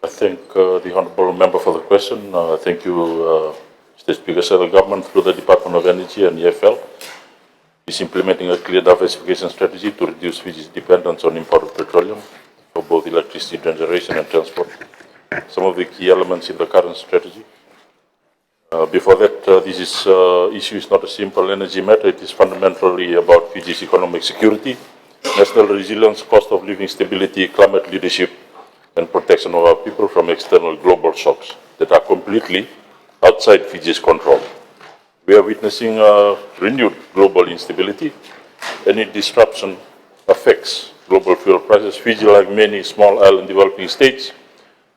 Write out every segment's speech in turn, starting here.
I thank the Honourable Member for the question. Thank you, Mr. Speaker. So the government, through the Department of Energy and EFL, is implementing a clear diversification strategy to reduce Fiji's dependence on imported petroleum for both electricity generation and transport. Some of the key elements in the current strategy. Before that, this issue is not a simple energy matter. It is fundamentally about Fiji's economic security, national resilience, cost of living stability, climate leadership, and protection of our people from external global shocks that are completely outside Fiji's control. We are witnessing renewed global instability. Any disruption affects global fuel prices. Fiji, like many small island developing states,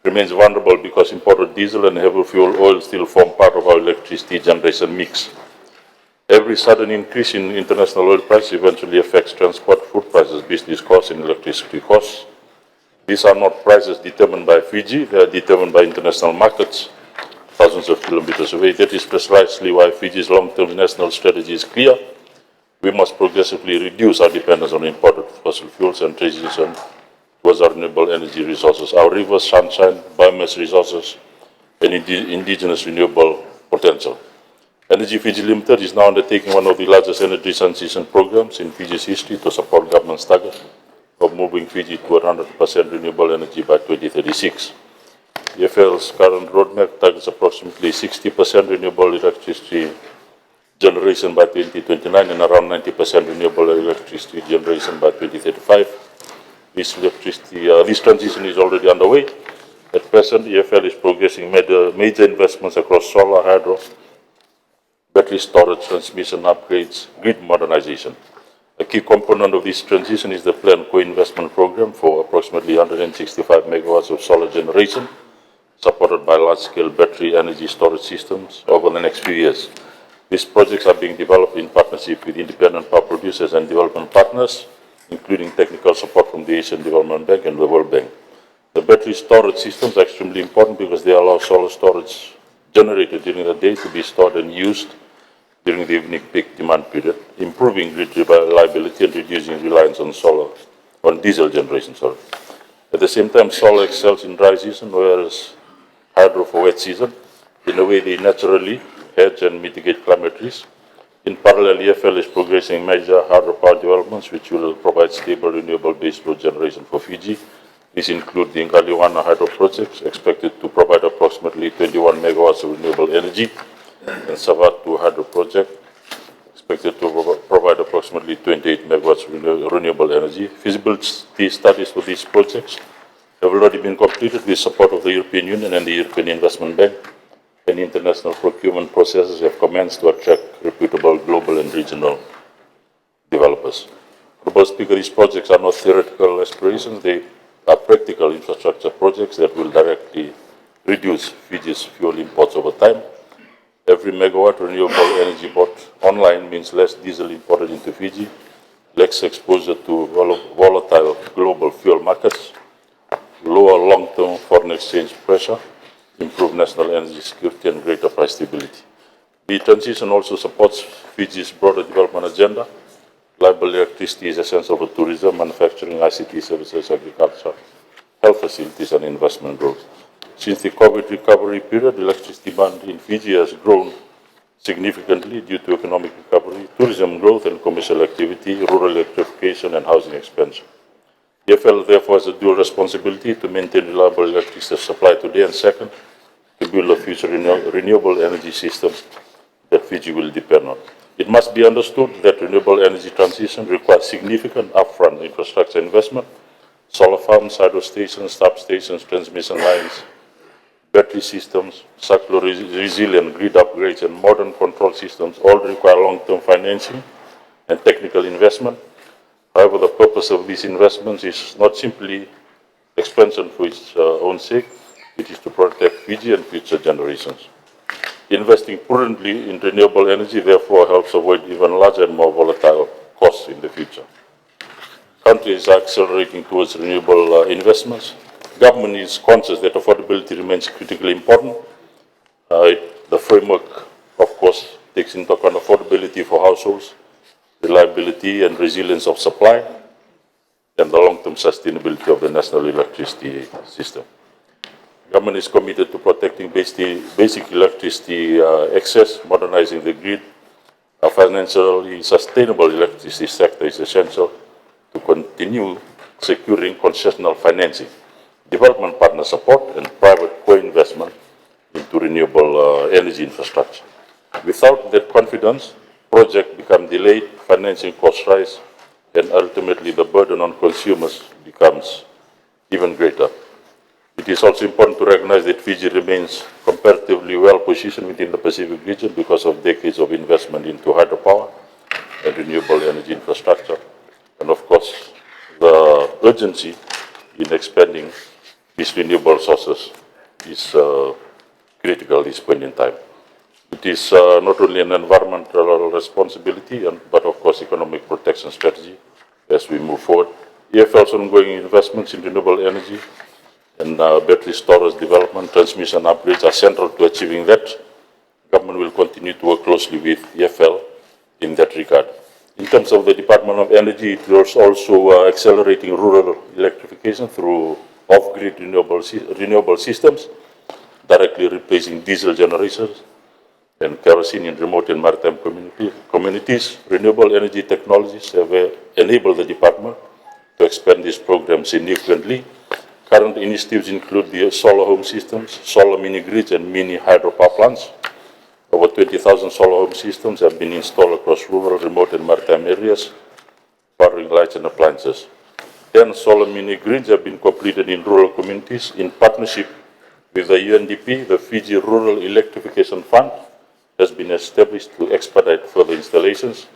remains vulnerable because imported diesel and heavy fuel oil still form part of our electricity generation mix. Every sudden increase in international oil price eventually affects transport, food prices, business costs, and electricity costs. These are not prices determined by Fiji, they are determined by international markets, thousands of kilometers away. That is precisely why Fiji's long-term national strategy is clear. We must progressively reduce our dependence on imported fossil fuels and transition towards our renewable energy resources, our rivers, sunshine, biomass resources, and indigenous renewable potential. Energy Fiji Limited is now undertaking one of the largest energy transition programs in Fiji's history to support government's target of moving Fiji to 100% renewable energy by 2036. EFL's current roadmap targets approximately 60% renewable electricity generation by 2029 and around 90% renewable electricity generation by 2035. This transition is already underway. At present, EFL is progressing major investments across solar, hydro, battery storage, transmission upgrades, grid modernization. A key component of this transition is the planned co-investment program for approximately 165 megawatts of solar generation, supported by large-scale battery energy storage systems over the next few years. These projects are being developed in partnership with independent power producers and development partners, including technical support from the Asian Development Bank and the World Bank. The battery storage systems are extremely important because they allow solar storage generated during the day to be stored and used during the evening peak demand period, improving grid reliability and reducing reliance on diesel generation. At the same time, solar excels in dry season, whereas hydro for wet season. In a way, they naturally hedge and mitigate climate risk. In parallel, EFL is progressing major hydropower developments which will provide stable renewable baseload generation for Fiji. These include the Ngaliwana hydro projects, expected to provide approximately 21 megawatts of renewable energy, and Savatu hydro project, expected to provide approximately 28 megawatts of renewable energy. Feasibility studies for these projects have already been completed with support of the European Union and the European Investment Bank, and international procurement processes have commenced to attract reputable global and regional developers. Honourable Speaker, these projects are not theoretical aspirations, they are practical infrastructure projects that will directly reduce Fiji's fuel imports over time. Every megawatt renewable energy bought online means less diesel imported into Fiji, less exposure to volatile global fuel markets, lower long-term foreign exchange pressure, improve national energy security, and greater price stability. The transition also supports Fiji's broader development agenda. Reliable electricity is essential for tourism, manufacturing, ICT services, agriculture, health facilities, and investment growth. Since the COVID recovery period, electricity demand in Fiji has grown significantly due to economic recovery, tourism growth, and commercial activity, rural electrification, and housing expansion. EFL therefore has a dual responsibility to maintain reliable electricity supply today, and second, to build a future renewable energy system that Fiji will depend on. It must be understood that renewable energy transition requires significant upfront infrastructure investment. Solar farms, hydro stations, substations, transmission lines, battery systems, circular resilient grid upgrades, and modern control systems all require long-term financing and technical investment. However, the purpose of these investments is not simply expansion for its own sake, it is to protect Fiji and future generations. Investing prudently in renewable energy therefore helps avoid even larger and more volatile costs in the future. Countries are accelerating towards renewable investments. Government is conscious that affordability remains critically important. The framework, of course, takes into account affordability for households, reliability and resilience of supply, and the long-term sustainability of the national electricity system. Government is committed to protecting basic electricity access, modernizing the grid. A financially sustainable electricity sector is essential to continue securing concessional financing, development partner support, and private co-investment into renewable energy infrastructure. Without that confidence, projects become delayed, financing costs rise, and ultimately the burden on consumers becomes even greater. It is also important to recognize that Fiji remains comparatively well positioned within the Pacific region because of decades of investment into hydropower and renewable energy infrastructure, and of course, the urgency in expanding these renewable sources is critical at this point in time. It is not only an environmental responsibility, but of course economic protection strategy as we move forward. EFL's ongoing investments in renewable energy and battery storage development, transmission upgrades are central to achieving that. Government will continue to work closely with EFL in that regard. In terms of the Department of Energy, it is also accelerating rural electrification through off-grid renewable systems, directly replacing diesel generators and kerosene in remote and maritime communities. Renewable energy technologies have enabled the department to expand this program significantly. Current initiatives include the solar home systems, solar mini-grids, and mini hydropower plants. Over 20,000 solar home systems have been installed across rural, remote, and maritime areas, powering lights and appliances. 10 solar mini-grids have been completed in rural communities in partnership with the UNDP. The Fiji Rural Electrification Fund has been established to expedite further installations.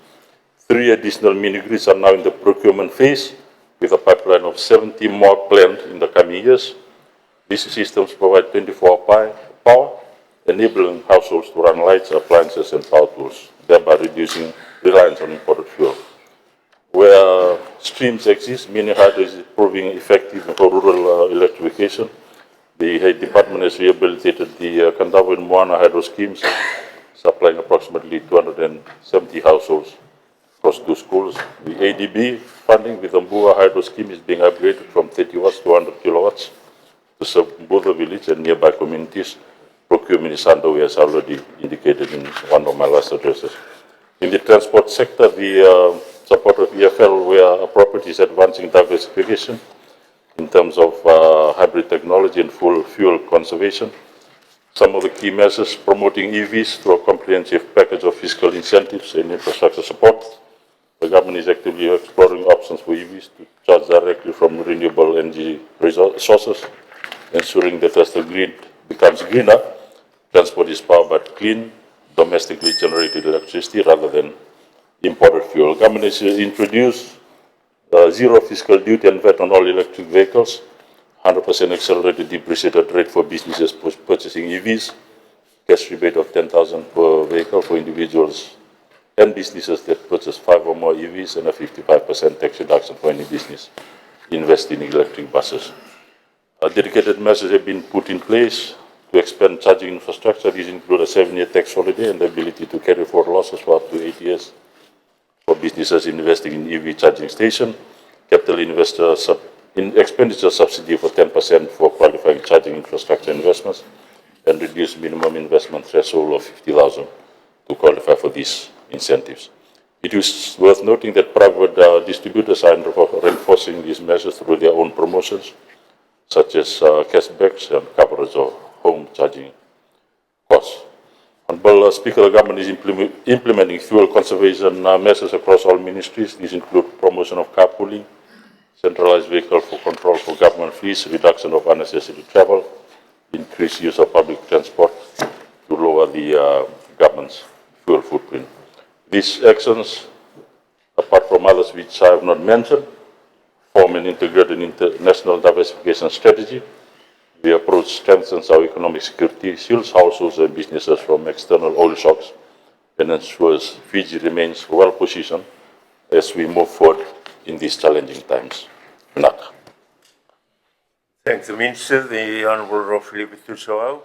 3 additional mini-grids are now in the procurement phase, with a pipeline of 70 more planned in the coming years. These systems provide 24-hour power, enabling households to run lights, appliances, and power tools, thereby reducing reliance on imported fuel. Where streams exist, mini hydro is proving effective for rural electrification. The department has rehabilitated the Kandavo and Moana hydro schemes, supplying approximately 270 households across 2 schools. The ADB funding with the Mbua hydro scheme is being upgraded from 30 watts to 100 kilowatts to serve Mbua village and nearby communities. Procurement is underway, as already indicated in one of my last addresses. In the transport sector, the support of EFL, where appropriate, is advancing diversification in terms of hybrid technology and full fuel conservation. Some of the key measures: promoting EVs through a comprehensive package of fiscal incentives and infrastructure support. The government is actively exploring options for EVs to charge directly from renewable energy sources, ensuring that as the grid becomes greener, transport is powered by clean, domestically generated electricity rather than imported fuel. Government has introduced zero fiscal duty and VAT on all electric vehicles, 100% accelerated depreciated rate for businesses purchasing EVs, cash rebate of 10,000 per vehicle for individuals and businesses that purchase 5 or more EVs, and a 55% tax reduction for any business investing in electric buses. Dedicated measures have been put in place to expand charging infrastructure. These include a 7-year tax holiday and the ability to carry forward losses for up to 8 years for businesses investing in EV charging station, capital expenditure subsidy for 10% for qualifying charging infrastructure investments, and reduced minimum investment threshold of 50,000 to qualify for these incentives. It is worth noting that private distributors are reinforcing these measures through their own promotions, such as cashbacks and coverage of home charging costs. Honourable Speaker, the government is implementing fuel conservation measures across all ministries. These include promotion of carpooling, centralized vehicle for control for government fees, reduction of unnecessary travel, increased use of public transport to lower the government's fuel footprint. These actions, apart from others which I have not mentioned, form an integrated international diversification strategy. The approach strengthens our economic security, shields households and businesses from external oil shocks, and ensures Fiji remains well positioned as we move forward in these challenging times. Thank the Minister, the Honourable Filipe Tuisawau.